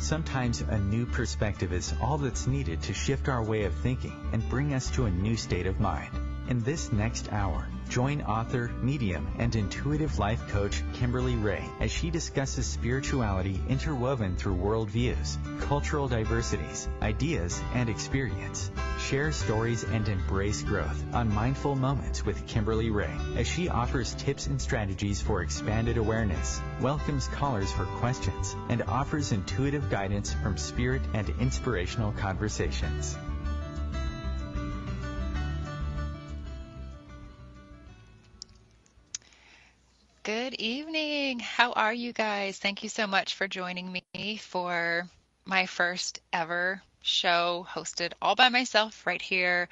Sometimes a new perspective is all that's needed to shift our way of thinking and bring us to a new state of mind. In this next hour, join author, medium, and intuitive life coach Kimberly Ray as she discusses spirituality interwoven through worldviews, cultural diversities, ideas, and experience. Share stories and embrace growth on Mindful Moments with Kimberly Ray as she offers tips and strategies for expanded awareness, welcomes callers for questions, and offers intuitive guidance from spirit and inspirational conversations. Good evening. How are you guys? Thank you so much for joining me for my first ever show hosted all by myself right here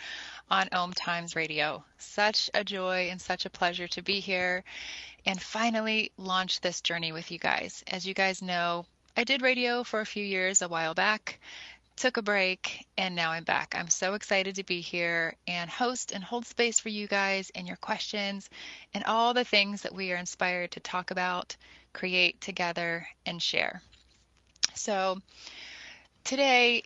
on OMTimes Radio. Such a joy and such a pleasure to be here and finally launch this journey with you guys. As you guys know, I did radio for a few years a while back, took a break, and now I'm back. I'm so excited to be here and host and hold space for you guys and your questions and all the things that we are inspired to talk about, create together, and share. So today,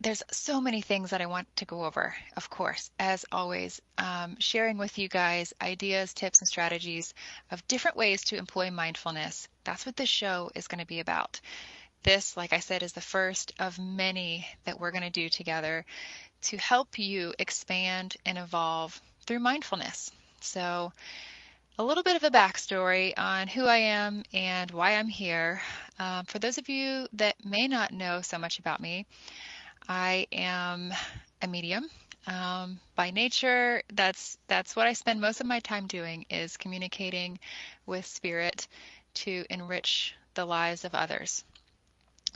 there's so many things that I want to go over, of course, as always, sharing with you guys ideas, tips, and strategies of different ways to employ mindfulness. That's what this show is going to be about. This, like I said, is the first of many that we're going to do together to help you expand and evolve through mindfulness. So a little bit of a backstory on who I am and why I'm here. For those of you that may not know so much about me, I am a medium. By nature, that's what I spend most of my time doing, is communicating with spirit to enrich the lives of others.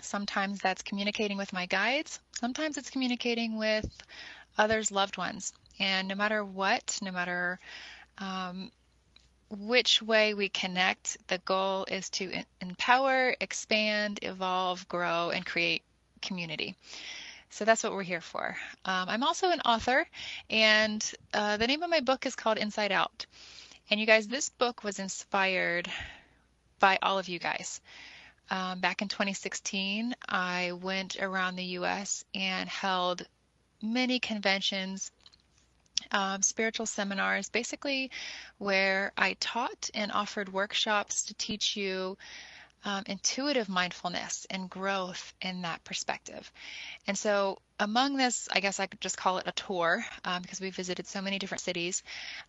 Sometimes that's communicating with my guides. Sometimes it's communicating with others' loved ones. And no matter what, no matter which way we connect, the goal is to empower, expand, evolve, grow, and create community. So that's what we're here for. I'm also an author, and the name of my book is called Inside Out. And you guys, this book was inspired by all of you guys. Back in 2016, I went around the U.S. and held many conventions, spiritual seminars, basically where I taught and offered workshops to teach you intuitive mindfulness and growth in that perspective. And so among this, I guess I could just call it a tour because we visited so many different cities.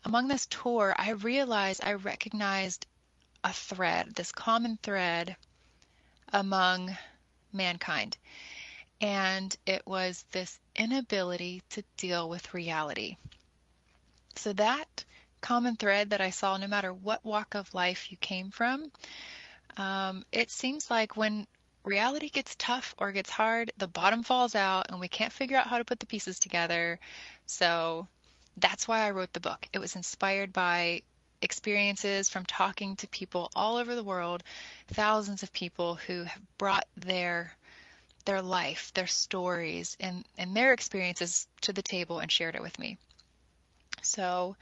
Among this tour, I recognized a thread, this common thread among mankind. And it was this inability to deal with reality. So that common thread that I saw, no matter what walk of life you came from, it seems like when reality gets tough or gets hard, the bottom falls out and we can't figure out how to put the pieces together. So that's why I wrote the book. It was inspired by experiences from talking to people all over the world, thousands of people who have brought their life, their stories, and their experiences to the table and shared it with me. So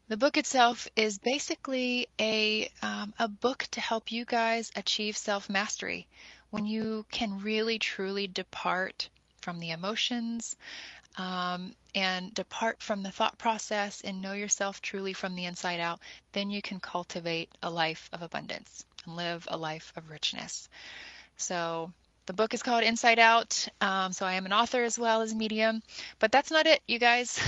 the book itself is basically a book to help you guys achieve self-mastery when you can really truly depart from the emotions and depart from the thought process and know yourself truly from the inside out. Then you can cultivate a life of abundance and live a life of richness. So the book is called Inside Out. So I am an author as well as a medium, but that's not it, you guys.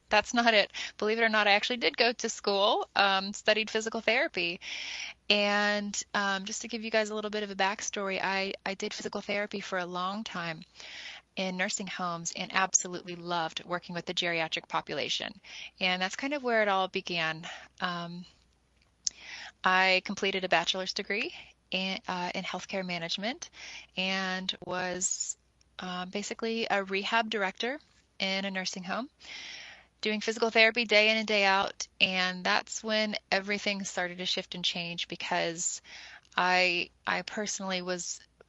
That's not it. Believe it or not, I actually did go to school, studied physical therapy. And just to give you guys a little bit of a backstory, I did physical therapy for a long time in nursing homes and absolutely loved working with the geriatric population. And that's kind of where it all began. I completed a bachelor's degree in healthcare management and was basically a rehab director in a nursing home, doing physical therapy day in and day out. And that's when everything started to shift and change, because I personally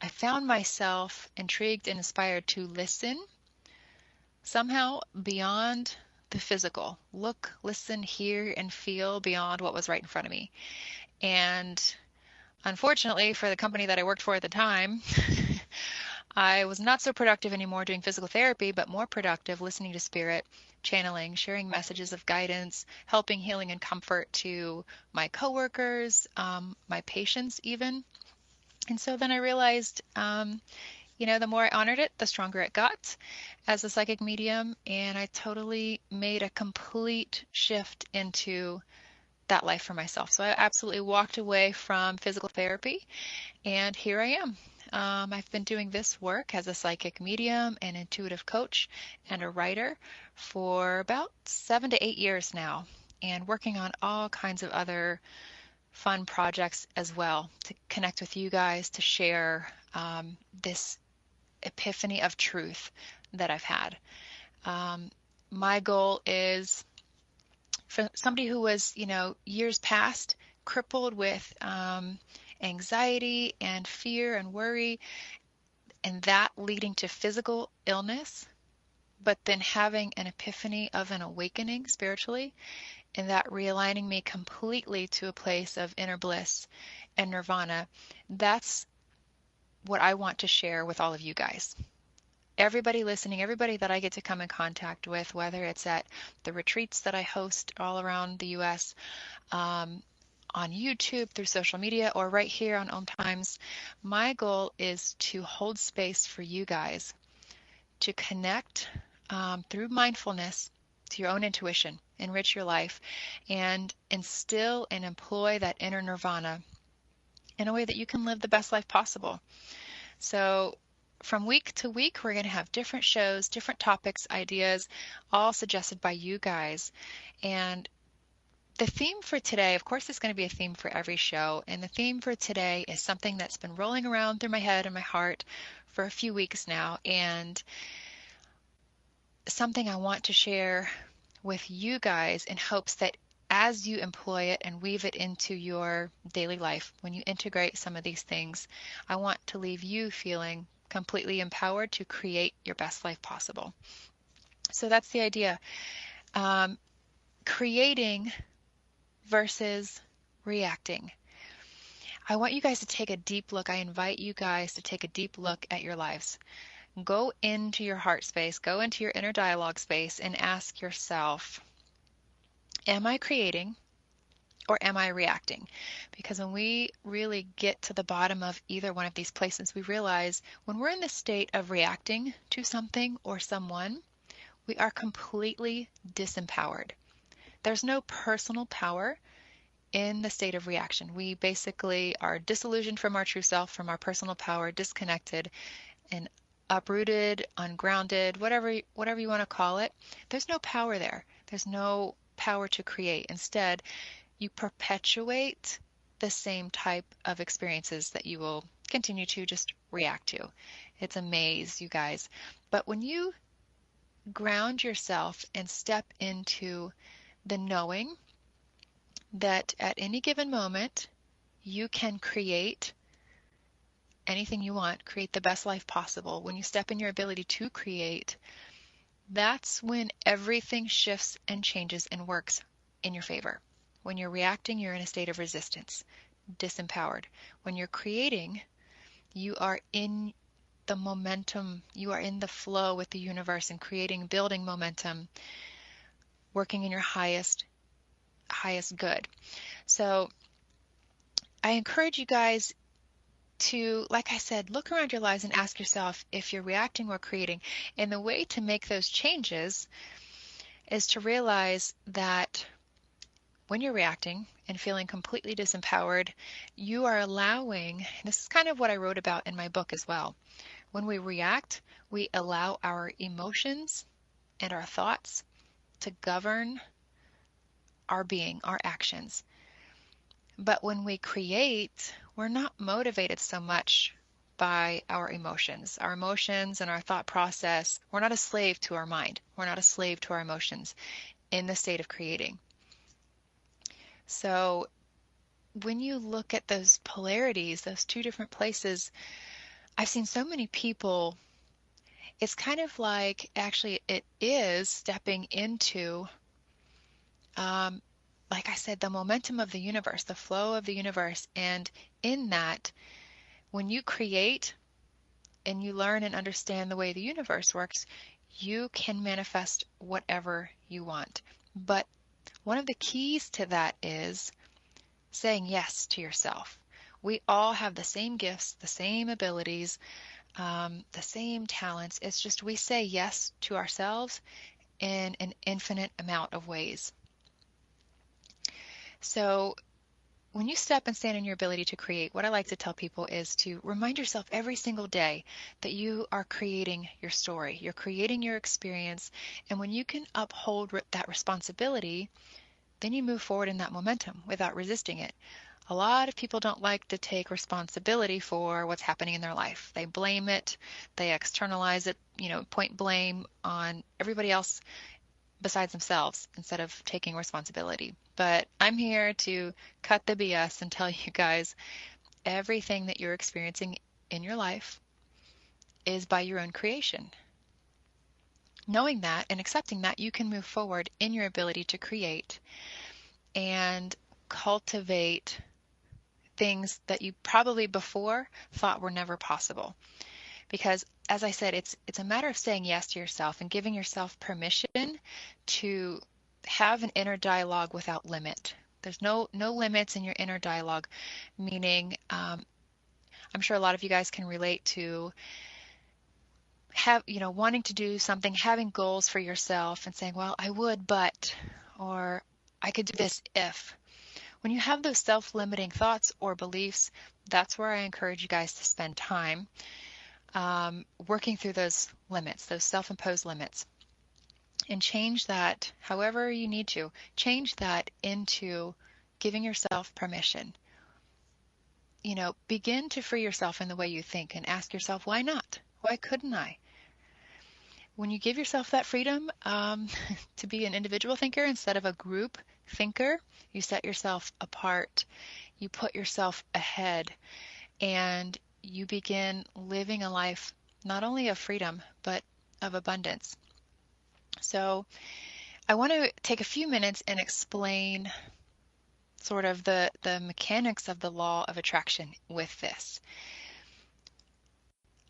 I found myself intrigued and inspired to listen somehow beyond the physical. Look, listen, hear, and feel beyond what was right in front of me. And Unfortunately, for the company that I worked for at the time, I was not so productive anymore doing physical therapy, but more productive listening to spirit, channeling, sharing messages of guidance, helping healing and comfort to my coworkers, my patients even. And so then I realized, the more I honored it, the stronger it got as a psychic medium. And I totally made a complete shift into that life for myself. So I absolutely walked away from physical therapy, and here I am. I've been doing this work as a psychic medium, an intuitive coach, and a writer for about 7 to 8 years now, and working on all kinds of other fun projects as well to connect with you guys, to share this epiphany of truth that I've had. My goal is for somebody who was, years past crippled with anxiety and fear and worry, and that leading to physical illness, but then having an epiphany of an awakening spiritually, and that realigning me completely to a place of inner bliss and nirvana. That's what I want to share with all of you guys. Everybody listening, everybody that I get to come in contact with, whether it's at the retreats that I host all around the US, on YouTube, through social media, or right here on OMTimes, my goal is to hold space for you guys to connect through mindfulness to your own intuition, enrich your life, and instill and employ that inner nirvana in a way that you can live the best life possible. So from week to week, we're going to have different shows, different topics, ideas, all suggested by you guys. And the theme for today, of course, is going to be a theme for every show. And the theme for today is something that's been rolling around through my head and my heart for a few weeks now, and something I want to share with you guys in hopes that as you employ it and weave it into your daily life, when you integrate some of these things, I want to leave you feeling completely empowered to create your best life possible. So that's the idea. Creating versus reacting. I want you guys to take a deep look. I invite you guys to take a deep look at your lives. Go into your heart space, go into your inner dialogue space, and ask yourself, am I creating or am I reacting? Because when we really get to the bottom of either one of these places, we realize when we're in the state of reacting to something or someone, we are completely disempowered. There's no personal power in the state of reaction. We basically are disillusioned from our true self, from our personal power, disconnected and uprooted, ungrounded, whatever you want to call it. There's no power there. There's no power to create. Instead, you perpetuate the same type of experiences that you will continue to just react to. It's a maze, you guys. But when you ground yourself and step into the knowing that at any given moment you can create anything you want, create the best life possible, when you step in your ability to create, that's when everything shifts and changes and works in your favor. When you're reacting, you're in a state of resistance, disempowered. When you're creating, you are in the momentum, you are in the flow with the universe and creating, building momentum, working in your highest good. So I encourage you guys to, like I said, look around your lives and ask yourself if you're reacting or creating. And the way to make those changes is to realize that when you're reacting and feeling completely disempowered, you are allowing, this is kind of what I wrote about in my book as well. When we react, we allow our emotions and our thoughts to govern our being, our actions. But when we create, we're not motivated so much by our emotions and our thought process. We're not a slave to our mind. We're not a slave to our emotions in the state of creating. So when you look at those polarities, those two different places, I've seen so many people, it's kind of like, actually it is stepping into like I said, the momentum of the universe, the flow of the universe. And in that, when you create and you learn and understand the way the universe works, you can manifest whatever you want. But one of the keys to that is saying yes to yourself. We all have the same gifts, the same abilities, the same talents. It's just we say yes to ourselves in an infinite amount of ways. So when you step and stand in your ability to create, what I like to tell people is to remind yourself every single day that you are creating your story. You're creating your experience. And when you can uphold that responsibility, then you move forward in that momentum without resisting it. A lot of people don't like to take responsibility for what's happening in their life. They blame it, they externalize it, point blame on everybody else besides themselves instead of taking responsibility. But I'm here to cut the BS and tell you guys everything that you're experiencing in your life is by your own creation. Knowing that and accepting that, you can move forward in your ability to create and cultivate things that you probably before thought were never possible. Because as I said, it's a matter of saying yes to yourself and giving yourself permission to have an inner dialogue without limit. There's no limits in your inner dialogue, meaning I'm sure a lot of you guys can relate to wanting to do something, having goals for yourself and saying, well, I would, but, or I could do this if. When you have those self-limiting thoughts or beliefs, that's where I encourage you guys to spend time working through those limits, those self-imposed limits, and change that however you need to. Change that into giving yourself permission. Begin to free yourself in the way you think and ask yourself, why not? Why couldn't I? When you give yourself that freedom to be an individual thinker instead of a group thinker, you set yourself apart, you put yourself ahead, and you begin living a life not only of freedom, but of abundance. So I want to take a few minutes and explain sort of the mechanics of the law of attraction with this.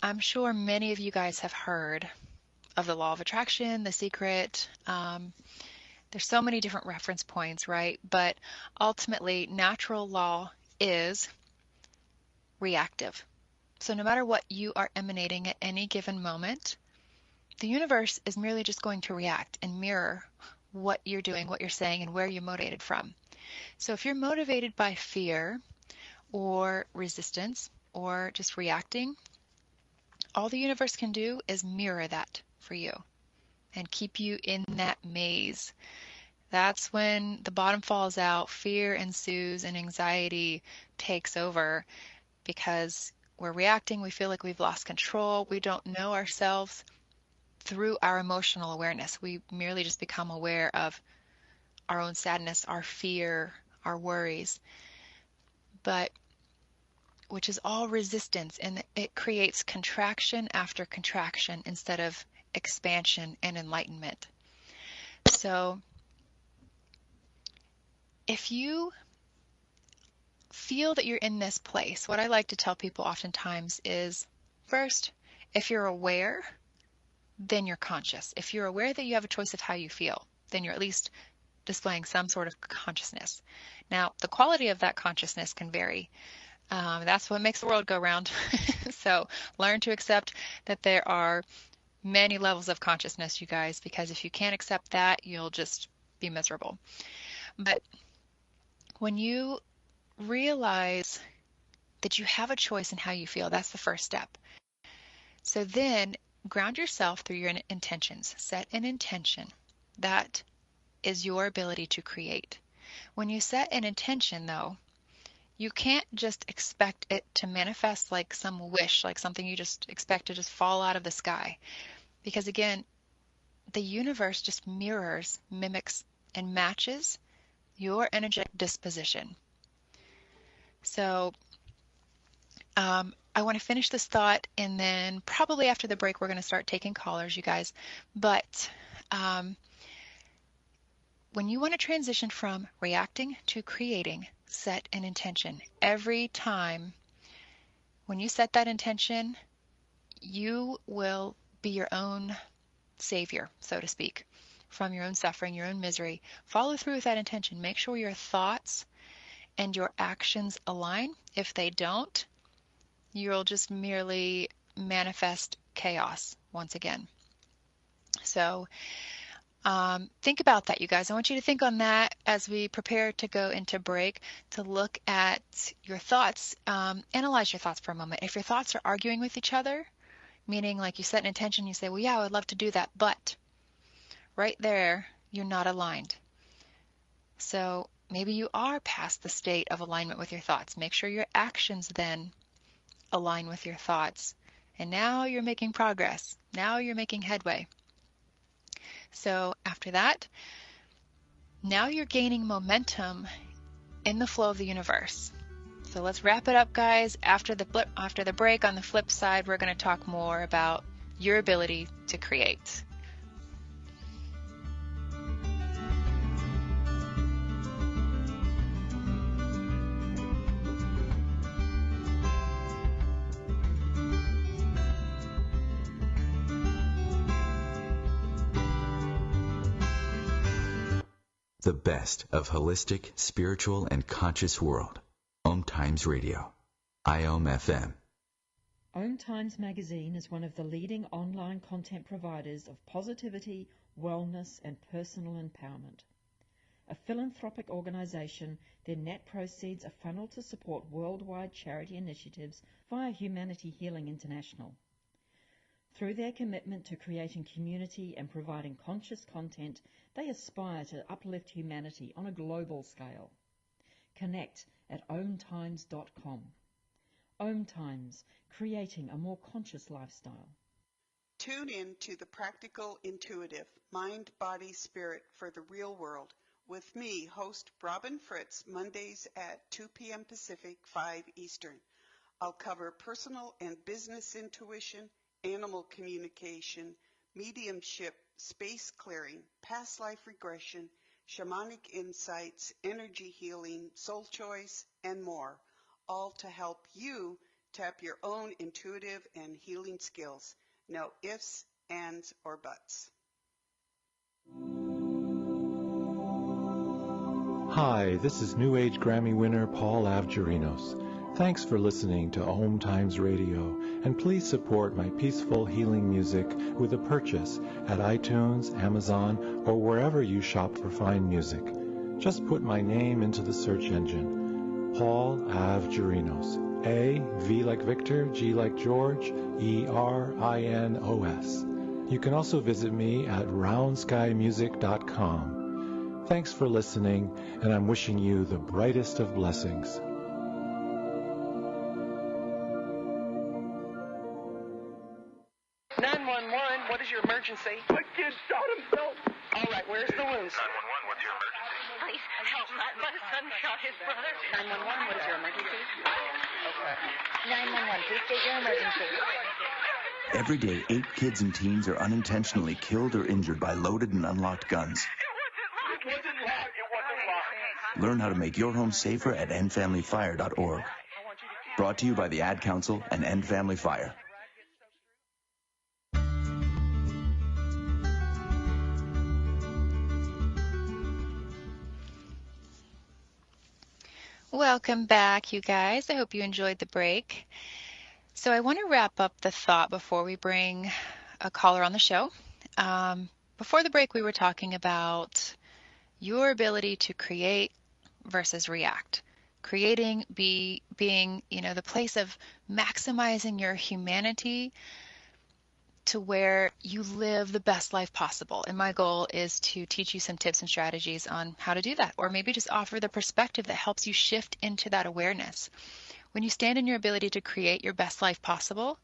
I'm sure many of you guys have heard of the law of attraction, The Secret. There's so many different reference points, right? But ultimately, natural law is reactive. So no matter what you are emanating at any given moment, the universe is merely just going to react and mirror what you're doing, what you're saying, and where you're motivated from. So if you're motivated by fear or resistance or just reacting, all the universe can do is mirror that for you and keep you in that maze. That's when the bottom falls out, fear ensues, and anxiety takes over because we're reacting, we feel like we've lost control, we don't know ourselves through our emotional awareness. We merely just become aware of our own sadness, our fear, our worries, but which is all resistance, and it creates contraction after contraction instead of expansion and enlightenment. So if you feel that you're in this place, what I like to tell people oftentimes is, first, if you're aware, then you're conscious. If you're aware that you have a choice of how you feel, then you're at least displaying some sort of consciousness. Now, the quality of that consciousness can vary. That's what makes the world go round. So learn to accept that there are many levels of consciousness, you guys, because if you can't accept that, you'll just be miserable. But when you realize that you have a choice in how you feel, that's the first step. So then ground yourself through your intentions. Set an intention. That is your ability to create. When you set an intention, though, you can't just expect it to manifest like some wish, like something you just expect to just fall out of the sky. Because again, the universe just mirrors, mimics, and matches your energetic disposition. So I want to finish this thought, and then probably after the break, we're going to start taking callers, you guys. But when you want to transition from reacting to creating, set an intention. Every time when you set that intention, you will be your own savior, so to speak, from your own suffering, your own misery. Follow through with that intention. Make sure your thoughts and your actions align. If they don't, you'll just merely manifest chaos once again. So think about that, you guys. I want you to think on that as we prepare to go into break, to look at your thoughts. Analyze your thoughts for a moment. If your thoughts are arguing with each other, meaning like you set an intention, you say, well, yeah, I would love to do that, but right there, you're not aligned. So maybe you are past the state of alignment with your thoughts. Make sure your actions then align with your thoughts. And now you're making progress. Now you're making headway. So after that, now you're gaining momentum in the flow of the universe. So let's wrap it up, guys. After the break, on the flip side, we're going to talk more about your ability to create. The best of holistic, spiritual, and conscious world. OMTimes Radio. IOM FM. OMTimes magazine is one of the leading online content providers of positivity, wellness, and personal empowerment. A philanthropic organization, their net proceeds are funneled to support worldwide charity initiatives via Humanity Healing International. Through their commitment to creating community and providing conscious content, they aspire to uplift humanity on a global scale. Connect at omtimes.com. OMTimes, creating a more conscious lifestyle. Tune in to the Practical Intuitive, Mind, Body, Spirit for the Real World with me, host Robin Fritz, Mondays at 2 p.m. Pacific, 5 Eastern. I'll cover personal and business intuition, animal communication, mediumship, space clearing, past life regression, shamanic insights, energy healing, soul choice, and more, all to help you tap your own intuitive and healing skills. No ifs, ands, or buts. Hi, this is New Age Grammy winner Paul Avgerinos. Thanks for listening to OMTimes Radio, and please support my peaceful healing music with a purchase at iTunes, Amazon, or wherever you shop for fine music. Just put my name into the search engine, Paul Avgerinos. A, V like Victor, G like George, E-R-I-N-O-S. You can also visit me at roundskymusic.com. Thanks for listening, and I'm wishing you the brightest of blessings. 911, what is your emergency? My kid shot himself. All right, where's the wounds? 911, what's your emergency? Please help. My son shot his brother. 911, what is your emergency? Okay. 911, please state your emergency. Every day, 8 kids and teens are unintentionally killed or injured by loaded and unlocked guns. It wasn't locked. Learn how to make your home safer at endfamilyfire.org. Brought to you by the Ad Council and End Family Fire. Welcome back, you guys. I hope you enjoyed the break. So I want to wrap up the thought before we bring a caller on the show. Before the break, we were talking about your ability to create versus react. Creating being, the place of maximizing your humanity to where you live the best life possible. And my goal is to teach you some tips and strategies on how to do that, or maybe just offer the perspective that helps you shift into that awareness. When you stand in your ability to create your best life possible,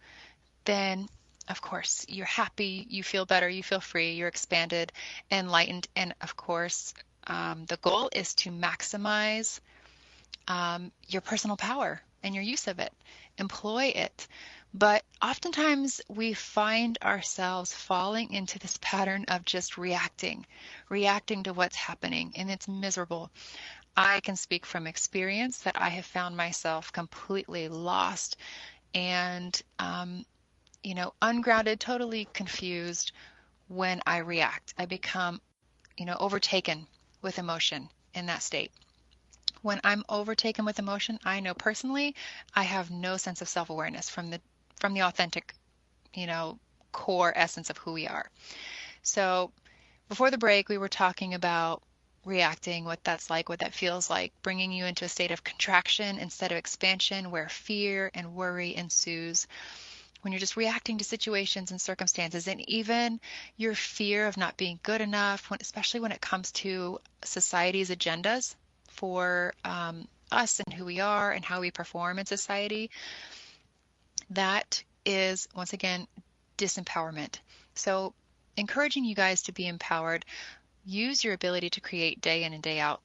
then of course you're happy, you feel better, you feel free, you're expanded, enlightened, and of course the goal is to maximize your personal power and your use of it. Employ it But oftentimes we find ourselves falling into this pattern of just reacting to what's happening, and it's miserable. I can speak from experience that I have found myself completely lost and, ungrounded, totally confused when I react. I become, overtaken with emotion in that state. When I'm overtaken with emotion, I know personally I have no sense of self-awareness from the authentic, core essence of who we are. So before the break, we were talking about reacting, what that's like, what that feels like, bringing you into a state of contraction instead of expansion where fear and worry ensues. When you're just reacting to situations and circumstances, and even your fear of not being good enough, especially when it comes to society's agendas for us and who we are and how we perform in society, that is, once again, disempowerment. So encouraging you guys to be empowered, use your ability to create day in and day out.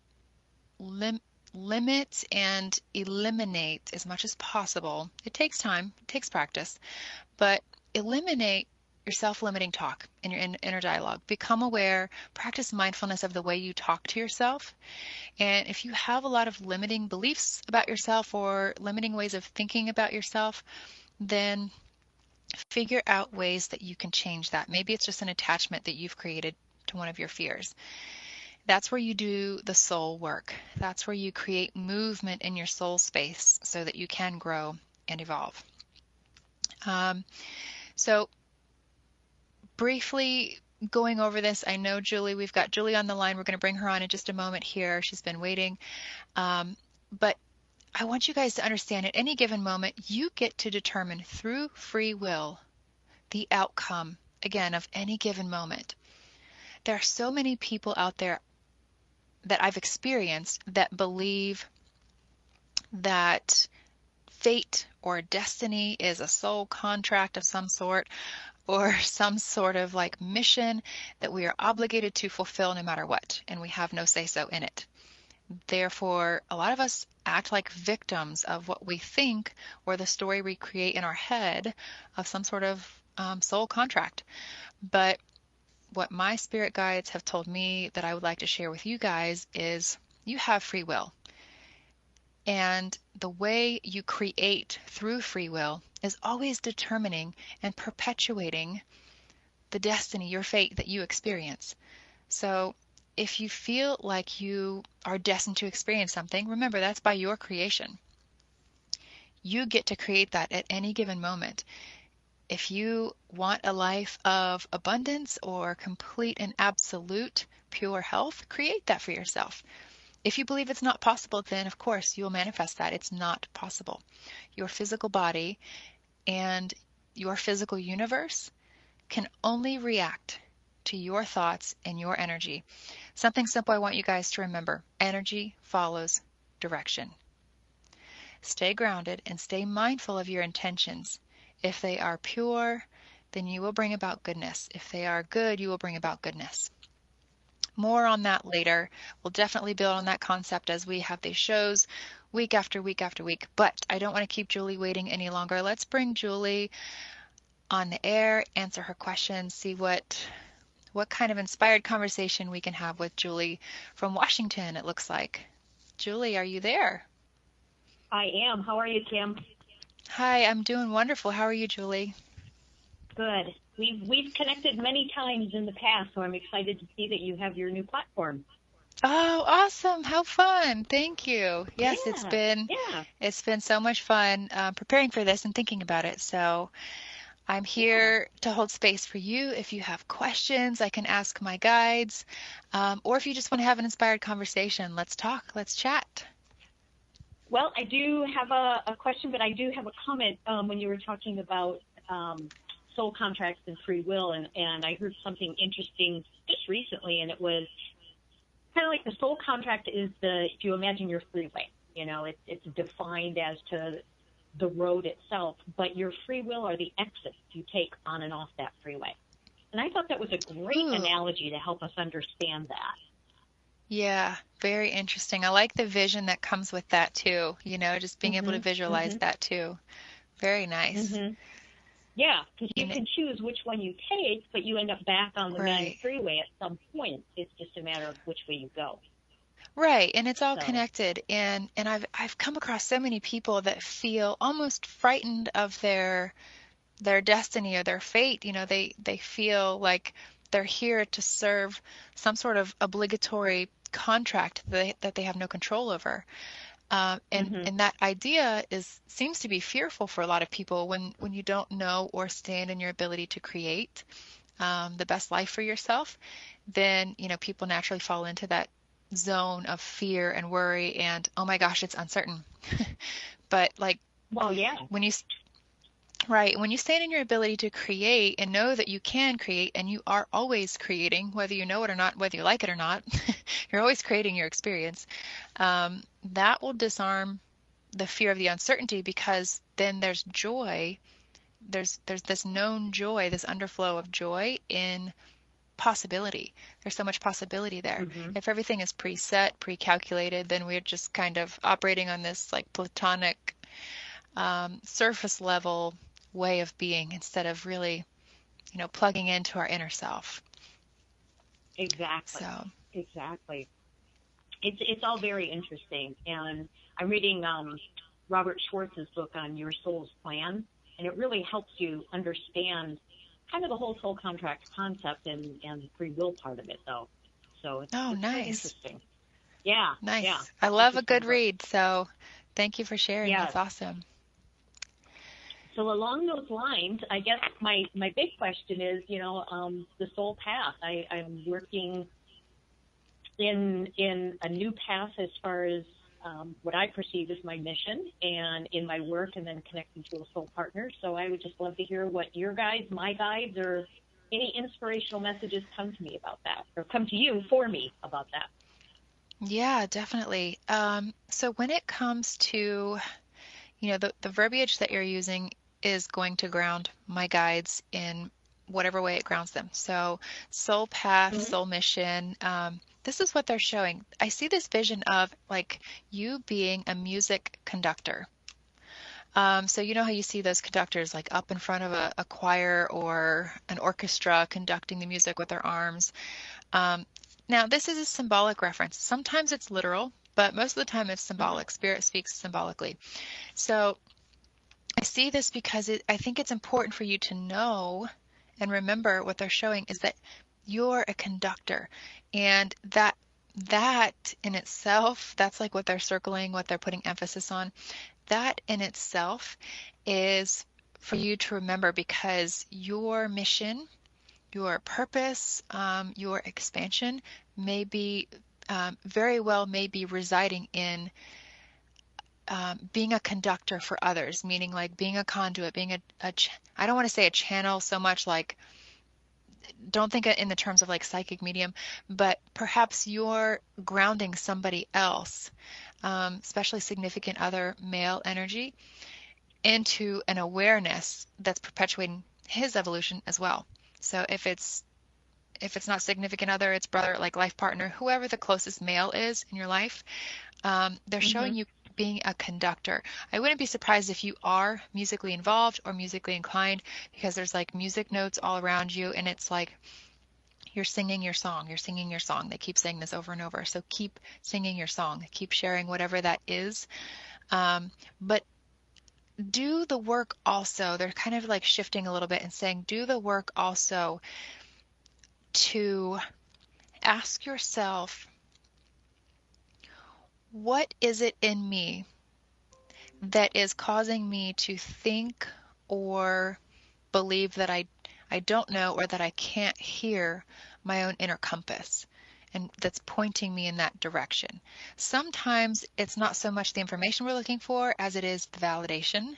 Limit and eliminate as much as possible. It takes time, it takes practice, but eliminate your self-limiting talk in your inner dialogue. Become aware, practice mindfulness of the way you talk to yourself. And if you have a lot of limiting beliefs about yourself or limiting ways of thinking about yourself, then figure out ways that you can change that. Maybe it's just an attachment that you've created to one of your fears. That's where you do the soul work. That's where you create movement in your soul space so that you can grow and evolve. So briefly going over this, I know we've got Julie on the line. We're going to bring her on in just a moment here. She's been waiting. But I want you guys to understand at any given moment, you get to determine through free will the outcome, again, of any given moment. There are so many people out there that I've experienced that believe that fate or destiny is a soul contract of some sort or some sort of like mission that we are obligated to fulfill no matter what, and we have no say-so in it. Therefore, a lot of us act like victims of what we think or the story we create in our head of some sort of soul contract. But what my spirit guides have told me that I would like to share with you guys is you have free will. And the way you create through free will is always determining and perpetuating the destiny, your fate that you experience. So if you feel like you are destined to experience something, remember that's by your creation. You get to create that at any given moment. If you want a life of abundance or complete and absolute pure health, create that for yourself. If you believe it's not possible, then of course you will manifest that. It's not possible. Your physical body and your physical universe can only react to your thoughts and your energy. Something simple I want you guys to remember. Energy follows direction. Stay grounded and stay mindful of your intentions. If they are pure, then you will bring about goodness. If they are good, you will bring about goodness. More on that later. We'll definitely build on that concept as we have these shows week after week after week. But I don't want to keep Julie waiting any longer. Let's bring Julie on the air, answer her questions, see what kind of inspired conversation we can have with Julie from Washington, it looks like. Julie, are you there? I am. How are you, Kim? Hi, I'm doing wonderful. How are you, Julie? Good. We've connected many times in the past, so I'm excited to see that you have your new platform. Oh, awesome. How fun. Thank you. Yes, Yeah. It's been so much fun preparing for this and thinking about it. So I'm here to hold space for you. If you have questions, I can ask my guides. Or if you just want to have an inspired conversation, let's talk. Let's chat. Well, I do have a question, but I do have a comment when you were talking about soul contracts and free will, and I heard something interesting just recently, and it was kind of like the soul contract is if you imagine your freeway, it's defined as to the road itself, but your free will are the exits you take on and off that freeway. And I thought that was a great analogy to help us understand that. Yeah, very interesting. I like the vision that comes with that too, just being able to visualize that too. Very nice. Yeah, because you You know, can choose which one you take, but you end up back on the main right. freeway at some point. It's just a matter of which way you go. Right, and it's all So, connected. And I've come across so many people that feel almost frightened of their destiny or their fate. You know, they feel like they're here to serve some sort of obligatory contract that they have no control over. And that idea seems to be fearful for a lot of people when you don't know or stand in your ability to create the best life for yourself. Then, you know, people naturally fall into that zone of fear and worry and, oh my gosh, it's uncertain. But like well, yeah. when you Right. When you stand in your ability to create and know that you can create and you are always creating, whether you know it or not, whether you like it or not, you're always creating your experience. That will disarm the fear of the uncertainty because then there's joy. There's this known joy, this underflow of joy in possibility. There's so much possibility there. If everything is preset, pre-calculated, then we're just kind of operating on this like platonic surface level way of being instead of really, you know, plugging into our inner self. Exactly. So, Exactly. It's all very interesting, and I'm reading Robert Schwartz's book on Your Soul's Plan, and it really helps you understand kind of the whole soul contract concept and the free will part of it, though. So it's quite nice. interesting. Yeah. Nice. Yeah. I love a Interesting good book. read. So, thank you for sharing. Yes. That's awesome. So along those lines, I guess my big question is, you know, the soul path. I'm working in a new path as far as what I perceive as my mission and in my work, and then connecting to a soul partner. So I would just love to hear what your guides, my guides, or any inspirational messages come to me about that, or come to you for me about that. Yeah, definitely. So when it comes to, you know, the verbiage that you're using is going to ground my guides in whatever way it grounds them. So soul path, soul mission, this is what they're showing. I see this vision of like you being a music conductor. So you know how you see those conductors like up in front of a choir or an orchestra conducting the music with their arms. Now, this is a symbolic reference. Sometimes it's literal, but most of the time it's symbolic. Spirit speaks symbolically. So I see this because I think it's important for you to know and remember what they're showing is that you're a conductor, and that in itself, that's like what they're circling, what they're putting emphasis on. That in itself is for you to remember because your mission, your purpose, your expansion may be very well may be residing in being a conductor for others, meaning like being a conduit, being I don't want to say a channel so much like, don't think in the terms of like psychic medium, but perhaps you're grounding somebody else, especially significant other male energy, into an awareness that's perpetuating his evolution as well. So if it's not significant other, it's brother, like life partner, whoever the closest male is in your life, they're showing you being a conductor. I wouldn't be surprised if you are musically involved or musically inclined, because there's like music notes all around you, and it's like you're singing your song, you're singing your song. They keep saying this over and over. So keep singing your song, keep sharing whatever that is. But do the work also. They're kind of like shifting a little bit and saying, do the work also to ask yourself, what is it in me that is causing me to think or believe that I don't know, or that I can't hear my own inner compass, and that's pointing me in that direction. Sometimes it's not so much the information we're looking for as it is the validation,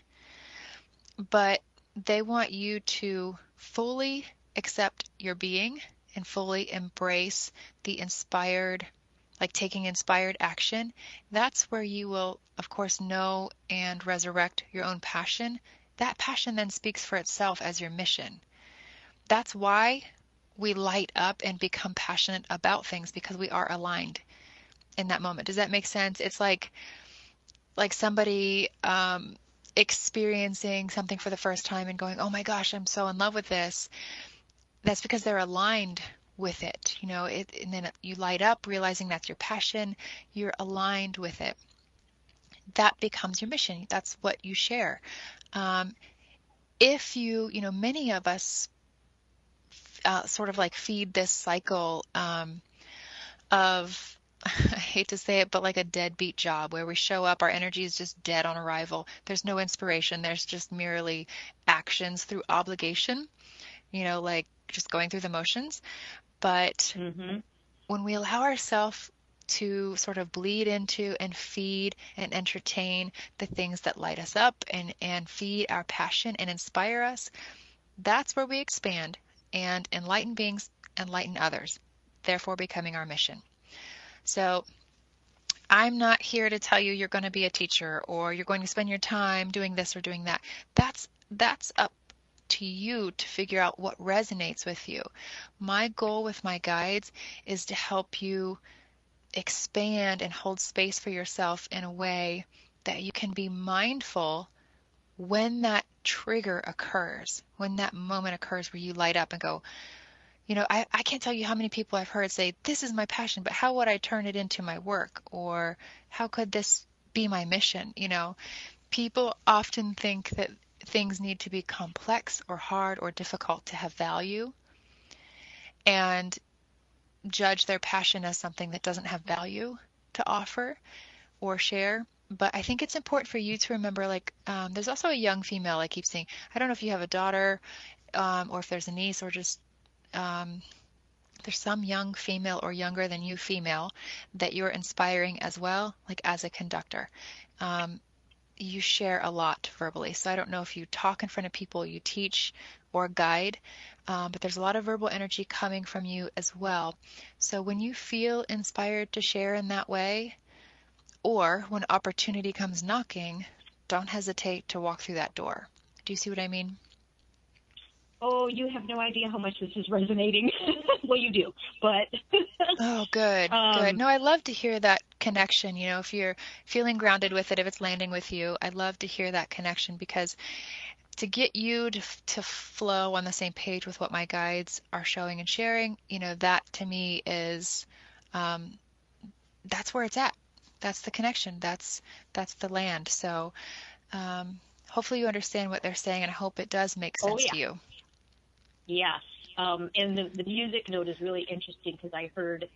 but they want you to fully accept your being and fully embrace the inspired, like taking inspired action. That's where you will, of course, know and resurrect your own passion. That passion then speaks for itself as your mission. That's why we light up and become passionate about things, because we are aligned in that moment. Does that make sense? It's like somebody experiencing something for the first time and going, oh my gosh, I'm so in love with this, that's because they're aligned with it. And then you light up realizing that's your passion. You're aligned with it. That becomes your mission. That's what you share. If many of us sort of like feed this cycle of, I hate to say it, but like a deadbeat job where we show up, our energy is just dead on arrival. There's no inspiration. There's just merely actions through obligation, like just going through the motions. But when we allow ourselves to sort of bleed into and feed and entertain the things that light us up and feed our passion and inspire us, that's where we expand and enlighten beings, enlighten others, therefore becoming our mission. So I'm not here to tell you you're going to be a teacher or you're going to spend your time doing this or doing that. That's up to you to figure out what resonates with you. My goal with my guides is to help you expand and hold space for yourself in a way that you can be mindful when that trigger occurs, when that moment occurs where you light up and go, I can't tell you how many people I've heard say, this is my passion, but how would I turn it into my work? Or how could this be my mission? People often think that things need to be complex or hard or difficult to have value and judge their passion as something that doesn't have value to offer or share. But I think it's important for you to remember, there's also a young female I keep seeing. I don't know if you have a daughter or if there's a niece or just there's some young female or younger than you female that you're inspiring as well, like as a conductor. You share a lot verbally. So I don't know if you talk in front of people, you teach or guide, but there's a lot of verbal energy coming from you as well. So when you feel inspired to share in that way, or when opportunity comes knocking, don't hesitate to walk through that door. Do you see what I mean? Oh, you have no idea how much this is resonating. Well, you do, but. Oh, good, good. No, I love to hear that connection. If you're feeling grounded with it, if it's landing with you, I'd love to hear that connection, because to get you to flow on the same page with what my guides are showing and sharing, that to me is, that's where it's at. That's the connection. That's the land. So hopefully you understand what they're saying, and I hope it does make sense to you. Yes. And the music note is really interesting because I heard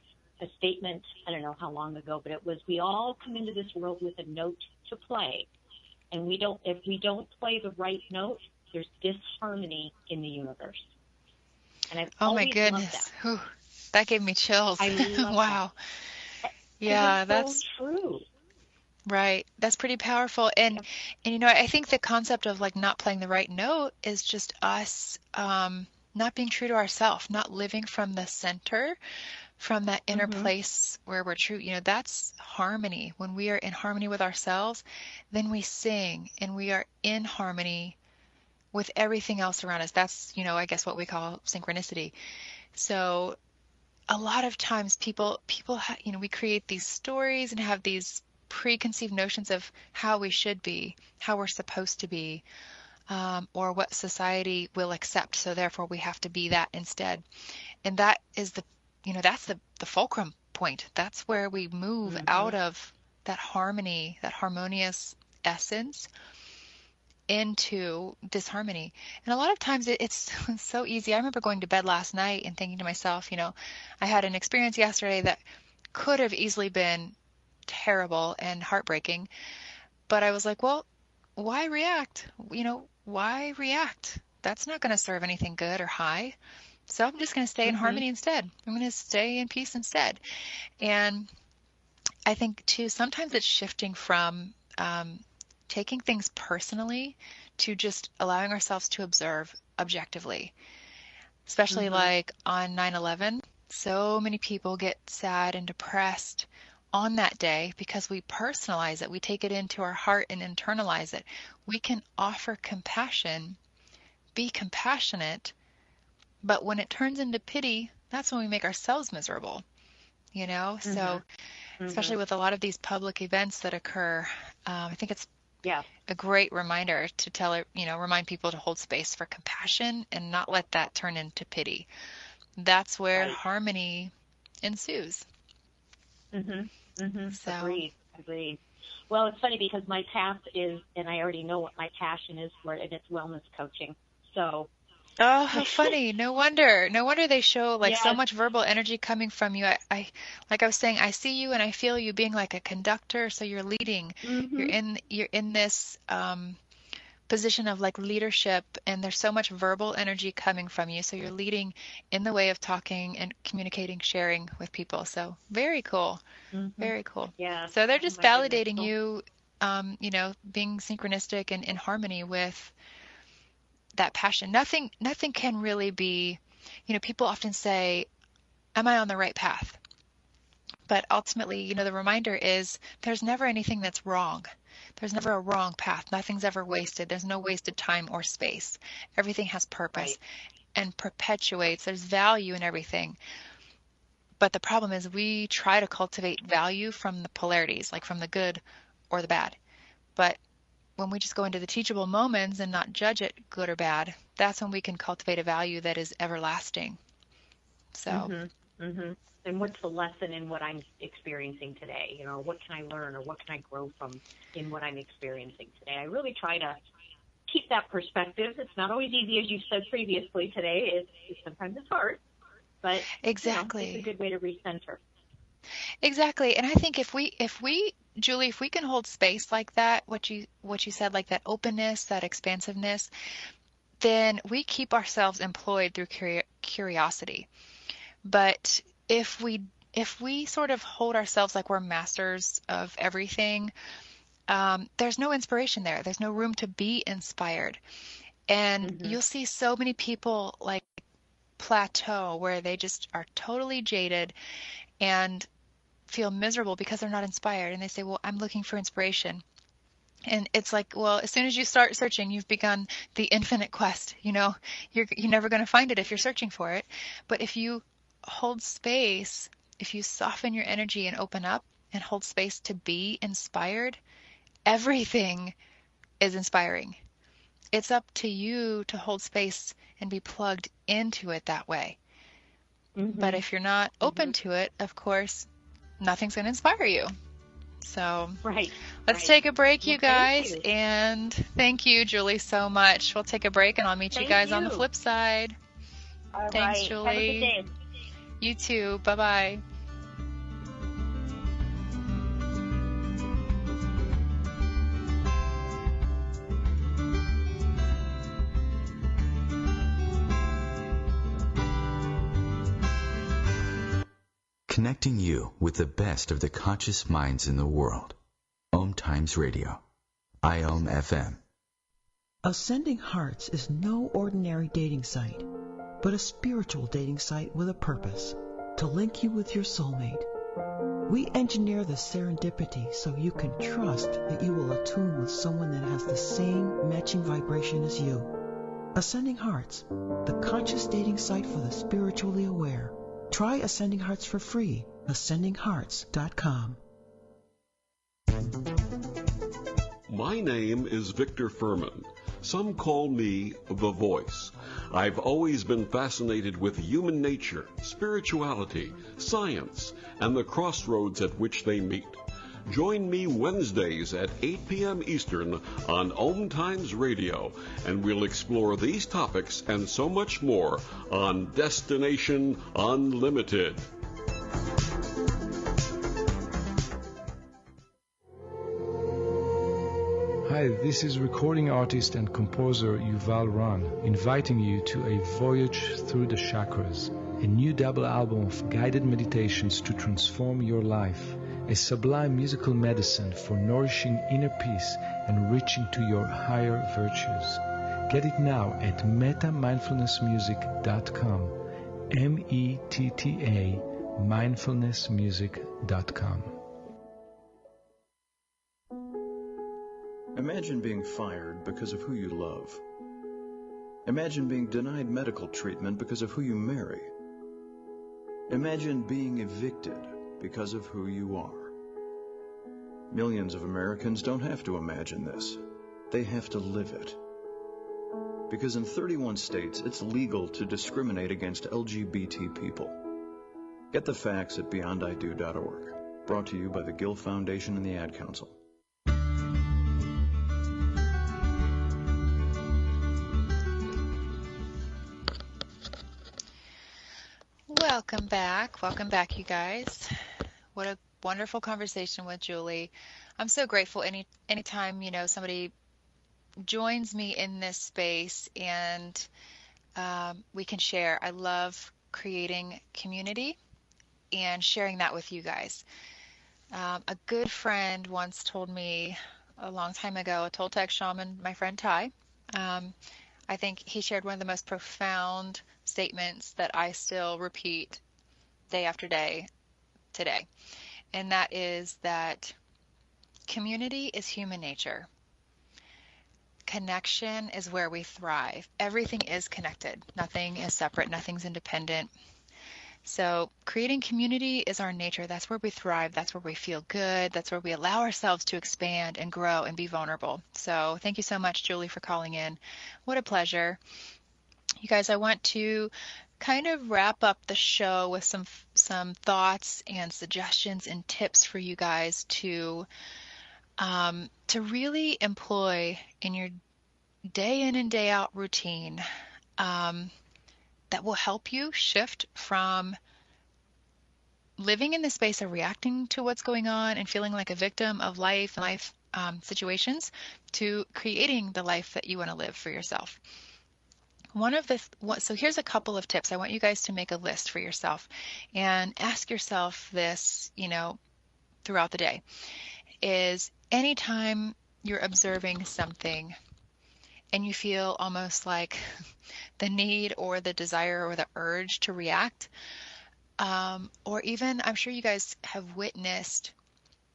a statement, I don't know how long ago, but it was, we all come into this world with a note to play. And if we don't play the right note, there's disharmony in the universe. And I've oh my always goodness. loved that. Whew. That gave me chills. I love wow. That. Yeah, that's so true. Right. That's pretty powerful. And I think the concept of not playing the right note is just us not being true to ourselves, not living from the center, from that inner place where we're true. That's harmony. When we are in harmony with ourselves, then we sing and we are in harmony with everything else around us. That's, I guess what we call synchronicity. So a lot of times people, we create these stories and have these preconceived notions of how we should be, how we're supposed to be, or what society will accept. So therefore we have to be that instead. And that is that's the fulcrum point. That's where we move out of that harmony, that harmonious essence, into disharmony. And a lot of times it's so easy. I remember going to bed last night and thinking to myself, I had an experience yesterday that could have easily been terrible and heartbreaking, but I was like, well, why react? Why react? That's not going to serve anything good or high. So I'm just going to stay in harmony instead. I'm going to stay in peace instead. And I think too, sometimes it's shifting from taking things personally to just allowing ourselves to observe objectively, especially like on 9/11. So many people get sad and depressed on that day because we personalize it. We take it into our heart and internalize it. We can offer compassion, be compassionate, but when it turns into pity, that's when we make ourselves miserable, So especially with a lot of these public events that occur, I think it's Yeah. a great reminder to remind people to hold space for compassion and not let that turn into pity. That's where Right. harmony ensues. So, Agreed. Well, it's funny because my path is, and I already know what my passion is for it, and it's wellness coaching. So, oh, how funny. No wonder. No wonder they show like so yes. much verbal energy coming from you. Like I was saying, I see you and I feel you being like a conductor. So you're leading. You're in this position of like leadership, and there's so much verbal energy coming from you. So you're leading in the way of talking and communicating, sharing with people. So very cool. Very cool. Yeah. So they're Oh just my goodness. validating you, being synchronistic and in harmony with that passion. Nothing can really be, people often say, am I on the right path? But ultimately, the reminder is there's never anything that's wrong. There's never a wrong path. Nothing's ever wasted. There's no wasted time or space. Everything has purpose and perpetuates. There's value in everything. But the problem is we try to cultivate value from the polarities, like from the good or the bad. But when we just go into the teachable moments and not judge it good or bad, that's when we can cultivate a value that is everlasting. So. And what's the lesson in what I'm experiencing today? What can I learn or what can I grow from in what I'm experiencing today? I really try to keep that perspective. It's not always easy, as you said previously today. Sometimes it's hard, but exactly, it's a good way to recenter. Exactly, and I think if we, Julie, if we can hold space like that, what you said, like that openness, that expansiveness, then we keep ourselves employed through curiosity. But if we sort of hold ourselves like we're masters of everything, there's no inspiration there. There's no room to be inspired. And you'll see so many people like plateau where they just are totally jaded and feel miserable because they're not inspired. And they say, well, I'm looking for inspiration. And it's like, well, as soon as you start searching, you've begun the infinite quest. You're never going to find it if you're searching for it. But if you hold space, if you soften your energy and open up and hold space to be inspired, everything is inspiring. It's up to you to hold space and be plugged into it that way. But if you're not open to it, of course, nothing's going to inspire you. So let's take a break, you guys. And thank you, Julie, so much. We'll take a break and I'll meet you guys on the flip side. Thanks, Julie. Have a good day. You too. Bye-bye. Connecting you with the best of the conscious minds in the world. OMTimes Radio. IOM FM. Ascending Hearts is no ordinary dating site, but a spiritual dating site with a purpose, to link you with your soulmate. We engineer the serendipity so you can trust that you will attune with someone that has the same matching vibration as you. Ascending Hearts, the conscious dating site for the spiritually aware. Try Ascending Hearts for free. AscendingHearts.com. My name is Victor Furman. Some call me The Voice. I've always been fascinated with human nature, spirituality, science, and the crossroads at which they meet. Join me Wednesdays at 8 p.m. Eastern on OMTimes Radio, and we'll explore these topics and so much more on Destination Unlimited. Hi, this is recording artist and composer Yuval Ran, inviting you to a voyage through the chakras, a new double album of guided meditations to transform your life, a sublime musical medicine for nourishing inner peace and reaching to your higher virtues. Get it now at metamindfulnessmusic.com, METTA mindfulnessmusic.com. Imagine being fired because of who you love. Imagine being denied medical treatment because of who you marry. Imagine being evicted because of who you are. Millions of Americans don't have to imagine this. They have to live it. Because in 31 states, it's legal to discriminate against LGBT people. Get the facts at beyondido.org. Brought to you by the Gill Foundation and the Ad Council. Welcome back, you guys. What a wonderful conversation with Julie. I'm so grateful anytime, somebody joins me in this space and we can share. I love creating community and sharing that with you guys. A good friend once told me a long time ago, a Toltec shaman, my friend Ty, I think he shared one of the most profound statements that I still repeat day after day today. And that is that community is human nature. Connection is where we thrive. Everything is connected. Nothing is separate. Nothing's independent. So creating community is our nature. That's where we thrive. That's where we feel good. That's where we allow ourselves to expand and grow and be vulnerable. So thank you so much, Julie, for calling in. What a pleasure. You guys, I want to kind of wrap up the show with some thoughts and suggestions and tips for you guys to really employ in your day in and day out routine that will help you shift from living in the space of reacting to what's going on and feeling like a victim of life and life situations to creating the life that you want to live for yourself. So here's a couple of tips. I want you guys to make a list for yourself and ask yourself this, throughout the day. Is anytime you're observing something and you feel almost like the need or the desire or the urge to react, or even I'm sure you guys have witnessed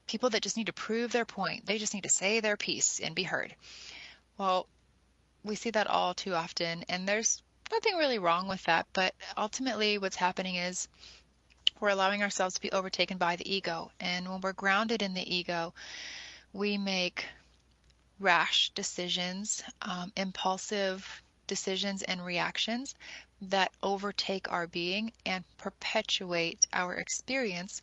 people that just need to prove their point. They just need to say their piece and be heard. Well, we see that all too often, and there's nothing really wrong with that, but ultimately what's happening is we're allowing ourselves to be overtaken by the ego, and when we're grounded in the ego, we make rash decisions, impulsive decisions and reactions that overtake our being and perpetuate our experience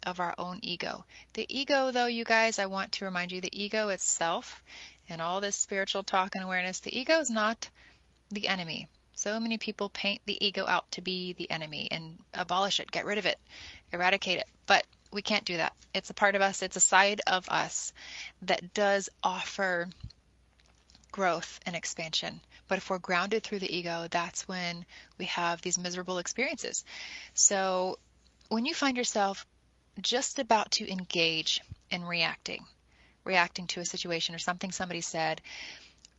of our own ego. The ego, though, you guys, I want to remind you, the ego itself and all this spiritual talk and awareness, the ego is not the enemy. So many people paint the ego out to be the enemy and abolish it, get rid of it, eradicate it. But we can't do that. It's a part of us. It's a side of us that does offer growth and expansion. But if we're grounded through the ego, that's when we have these miserable experiences. So when you find yourself just about to engage in reacting to a situation or something somebody said,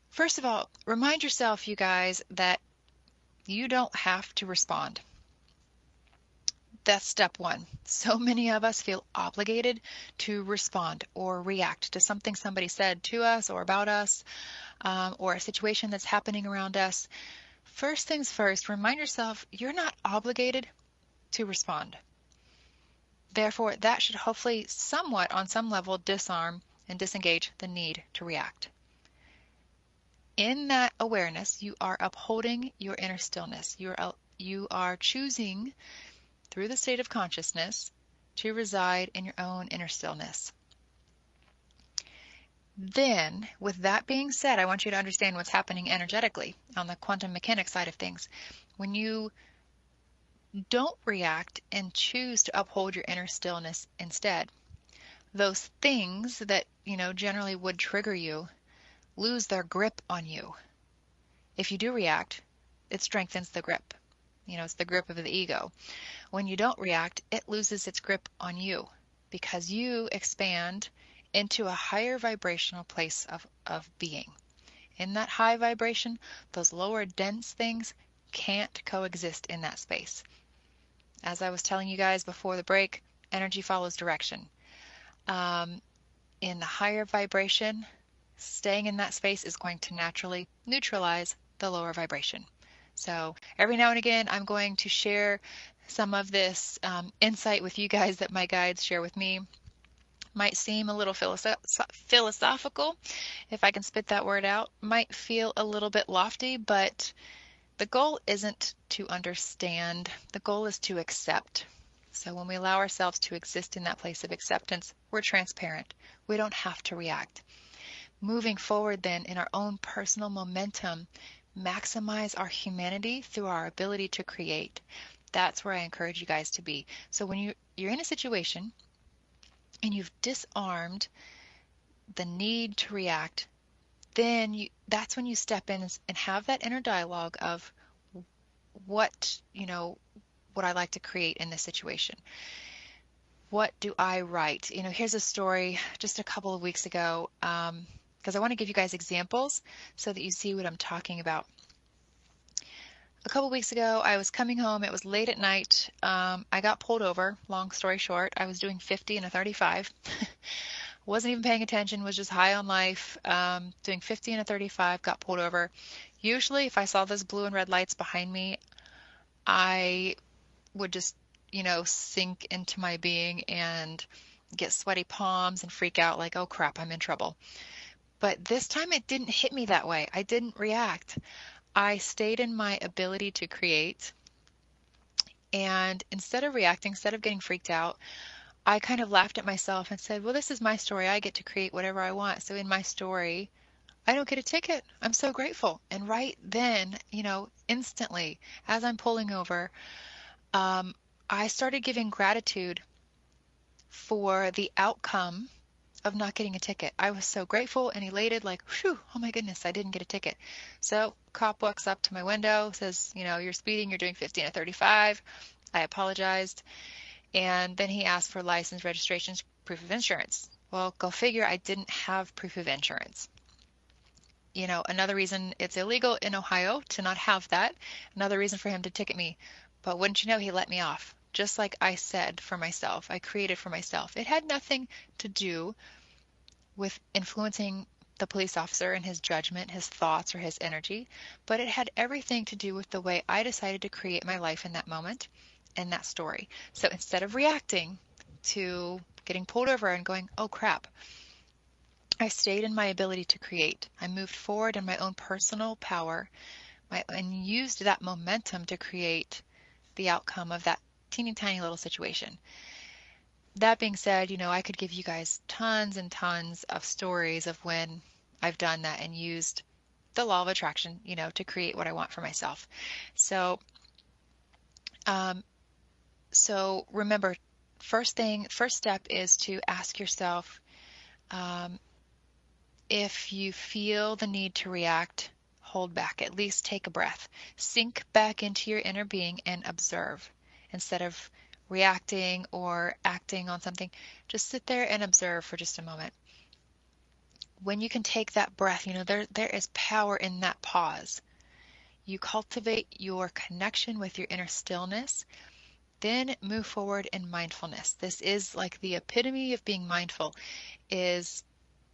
first of all, remind yourself, you guys, that you don't have to respond. That's step one. So many of us feel obligated to respond or react to something somebody said to us or about us, or a situation that's happening around us. First things first, remind yourself you're not obligated to respond. Therefore, that should hopefully somewhat, on some level, disarm and disengage the need to react. In that awareness, you are upholding your inner stillness. You are choosing, through the state of consciousness, to reside in your own inner stillness. Then, with that being said, I want you to understand what's happening energetically on the quantum mechanics side of things. When you don't react and choose to uphold your inner stillness instead, those things that, generally would trigger you lose their grip on you. If you do react, it strengthens the grip. It's the grip of the ego. When you don't react, it loses its grip on you because you expand into a higher vibrational place of being. In that high vibration, those lower dense things can't coexist in that space. As I was telling you guys before the break, energy follows direction. In the higher vibration, staying in that space is going to naturally neutralize the lower vibration. So every now and again, I'm going to share some of this insight with you guys that my guides share with me. Might seem a little philosophical, if I can spit that word out. Might feel a little bit lofty, but the goal isn't to understand. The goal is to accept. So when we allow ourselves to exist in that place of acceptance, we're transparent. We don't have to react. Moving forward then in our own personal momentum, maximize our humanity through our ability to create. That's where I encourage you guys to be. So when you're in a situation and you've disarmed the need to react, then that's when you step in and have that inner dialogue of what I like to create in this situation. What do I write? Here's a story just a couple of weeks ago, because I want to give you guys examples so that you see what I'm talking about. A couple weeks ago, I was coming home. It was late at night. I got pulled over. Long story short, I was doing 50 and a 35. Wasn't even paying attention, was just high on life. Doing 50 and a 35, got pulled over. Usually, if I saw those blue and red lights behind me, I would just, sink into my being and get sweaty palms and freak out like, oh crap, I'm in trouble. But this time it didn't hit me that way. I didn't react. I stayed in my ability to create. And instead of reacting, instead of getting freaked out, I kind of laughed at myself and said, well, this is my story. I get to create whatever I want. So in my story, I don't get a ticket. I'm so grateful. And right then, instantly, as I'm pulling over, I started giving gratitude for the outcome of not getting a ticket. I was so grateful and elated, like, whew, oh my goodness, I didn't get a ticket. So cop walks up to my window, says, you're speeding, you're doing 50 and a 35. I apologized. And then he asked for license, registrations, proof of insurance. Well, go figure, I didn't have proof of insurance. Another reason it's illegal in Ohio to not have that. Another reason for him to ticket me. But wouldn't you know, he let me off. Just like I said for myself, I created for myself. It had nothing to do with influencing the police officer and his judgment, his thoughts, or his energy, but it had everything to do with the way I decided to create my life in that moment and that story. So instead of reacting to getting pulled over and going, oh crap, I stayed in my ability to create. I moved forward in my own personal power and used that momentum to create the outcome of that teeny tiny little situation. That being said, I could give you guys tons and tons of stories of when I've done that and used the law of attraction, to create what I want for myself. So remember, first step is to ask yourself, if you feel the need to react, hold back, at least take a breath, sink back into your inner being and observe. Instead of reacting or acting on something, just sit there and observe for just a moment. When you can take that breath, there is power in that pause. You cultivate your connection with your inner stillness, then move forward in mindfulness. This is like the epitome of being mindful, is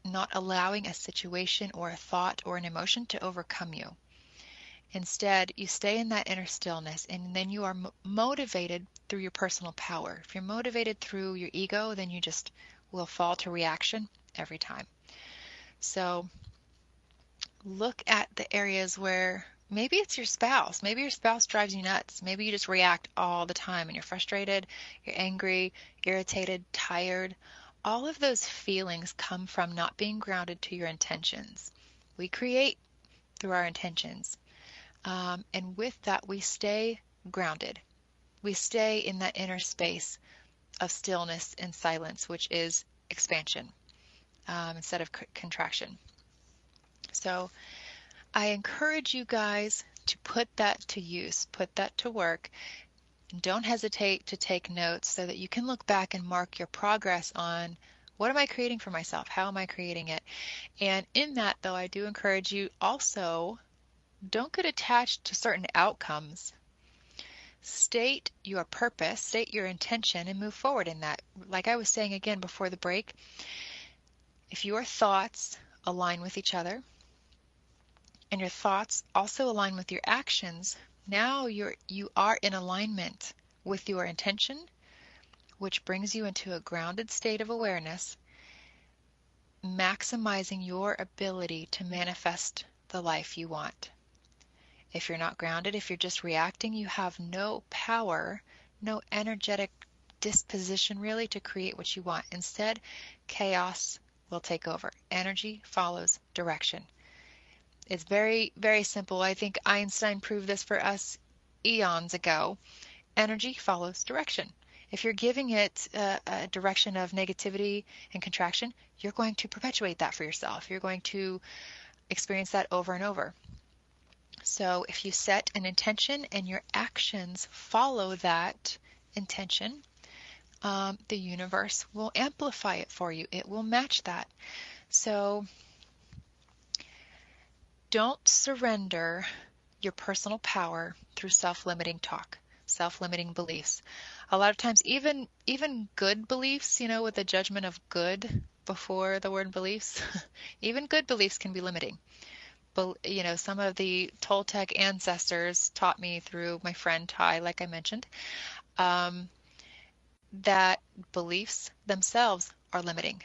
not allowing a situation or a thought or an emotion to overcome you. Instead, you stay in that inner stillness, and then you are motivated through your personal power. If you're motivated through your ego, then you just will fall to reaction every time. So look at the areas where maybe it's your spouse. Maybe your spouse drives you nuts. Maybe you just react all the time and you're frustrated, you're angry, irritated, tired. All of those feelings come from not being grounded to your intentions. We create through our intentions. And with that, we stay grounded. We stay in that inner space of stillness and silence, which is expansion instead of contraction. So I encourage you guys to put that to use, put that to work. And don't hesitate to take notes so that you can look back and mark your progress on what am I creating for myself? How am I creating it? And in that, though, I do encourage you also, don't get attached to certain outcomes. State your purpose, state your intention, and move forward in that. Like I was saying again before the break, if your thoughts align with each other and your thoughts also align with your actions, now you are in alignment with your intention, which brings you into a grounded state of awareness, maximizing your ability to manifest the life you want. If you're not grounded, if you're just reacting, you have no power, no energetic disposition really to create what you want. Instead, chaos will take over. Energy follows direction. It's very, very simple. I think Einstein proved this for us eons ago. Energy follows direction. If you're giving it a direction of negativity and contraction, you're going to perpetuate that for yourself. You're going to experience that over and over. So if you set an intention and your actions follow that intention, the universe will amplify it for you. It will match that. So don't surrender your personal power through self-limiting talk, self-limiting beliefs. A lot of times, even good beliefs, with the judgment of good before the word beliefs, even good beliefs can be limiting. But, some of the Toltec ancestors taught me through my friend Ty, like I mentioned, that beliefs themselves are limiting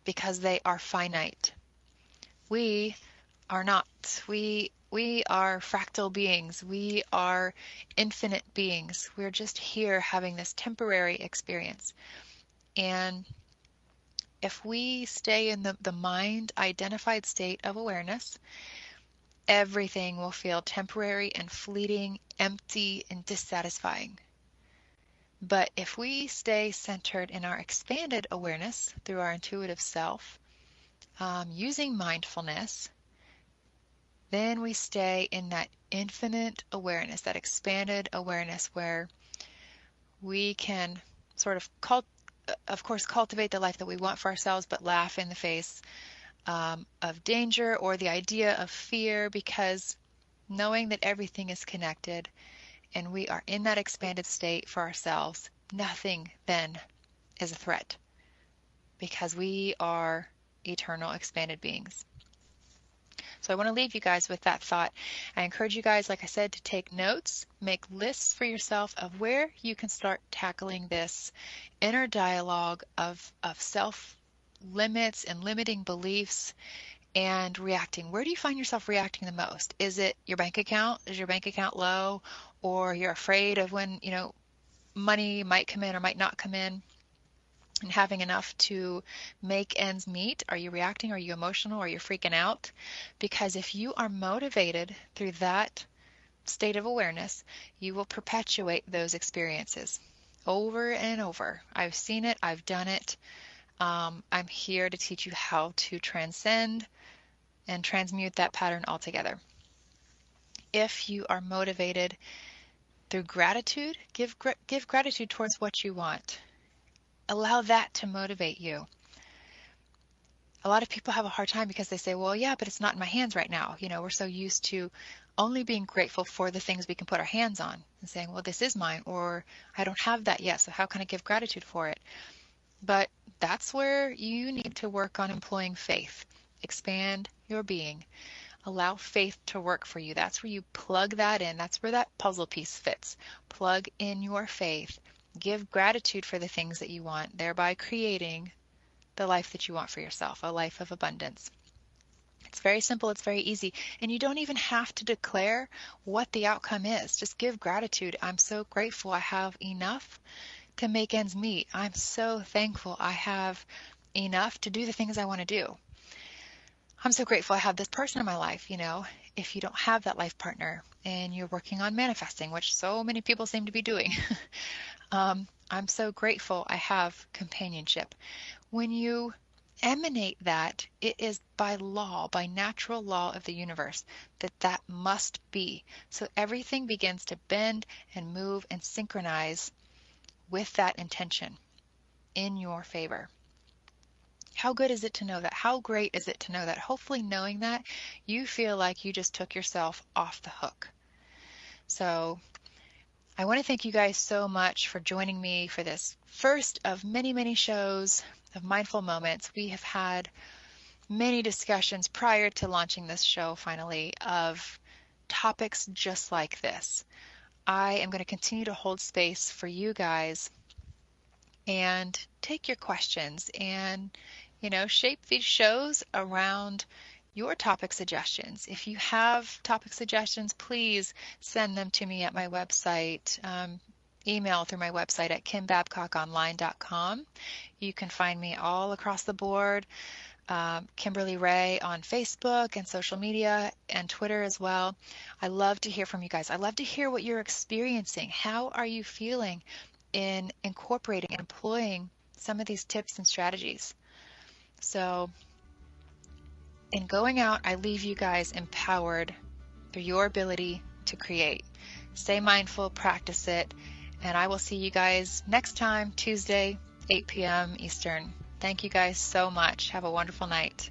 because they are finite. We are not. We are fractal beings. We are infinite beings. We're just here having this temporary experience. And if we stay in the mind-identified state of awareness, everything will feel temporary and fleeting, empty and dissatisfying. But if we stay centered in our expanded awareness through our intuitive self, using mindfulness, then we stay in that infinite awareness, that expanded awareness where we can sort of, of course, cultivate the life that we want for ourselves, but laugh in the face of danger or the idea of fear, because knowing that everything is connected and we are in that expanded state for ourselves, nothing then is a threat because we are eternal expanded beings. So I want to leave you guys with that thought. I encourage you guys, like I said, to take notes, make lists for yourself of where you can start tackling this inner dialogue of self-limits and limiting beliefs and reacting. Where do you find yourself reacting the most? Is it your bank account? Is your bank account low? Or you're afraid of when, money might come in or might not come in? And having enough to make ends meet? Are you reacting? Are you emotional? Are you freaking out? Because if you are motivated through that state of awareness, you will perpetuate those experiences over and over. I've seen it. I've done it. I'm here to teach you how to transcend and transmute that pattern altogether. If you are motivated through gratitude, give gratitude towards what you want. Allow that to motivate you. A lot of people have a hard time because they say, well, yeah, but it's not in my hands right now. We're so used to only being grateful for the things we can put our hands on and saying, well, this is mine, or I don't have that yet, so how can I give gratitude for it? But that's where you need to work on employing faith. Expand your being. Allow faith to work for you. That's where you plug that in. That's where that puzzle piece fits. Plug in your faith. Give gratitude for the things that you want, thereby creating the life that you want for yourself, a life of abundance. It's very simple. It's very easy. And you don't even have to declare what the outcome is. Just give gratitude. I'm so grateful I have enough to make ends meet. I'm so thankful I have enough to do the things I want to do. I'm so grateful I have this person in my life. If you don't have that life partner and you're working on manifesting, which so many people seem to be doing, I'm so grateful I have companionship. When you emanate that, it is by law, by natural law of the universe, that must be. So everything begins to bend and move and synchronize with that intention in your favor. How good is it to know that? How great is it to know that? Hopefully knowing that, you feel like you just took yourself off the hook. So I want to thank you guys so much for joining me for this first of many, many shows of Mindful Moments. We have had many discussions prior to launching this show finally of topics just like this. I am going to continue to hold space for you guys and take your questions and shape these shows around your topic suggestions. If you have topic suggestions, please send them to me at my website, email through my website at kimbabcockonline.com. You can find me all across the board, Kimberly Ray on Facebook and social media and Twitter as well. I love to hear from you guys. I love to hear what you're experiencing. How are you feeling in incorporating and employing some of these tips and strategies? So in going out, I leave you guys empowered through your ability to create. Stay mindful, practice it, and I will see you guys next time, Tuesday, 8 p.m. Eastern. Thank you guys so much. Have a wonderful night.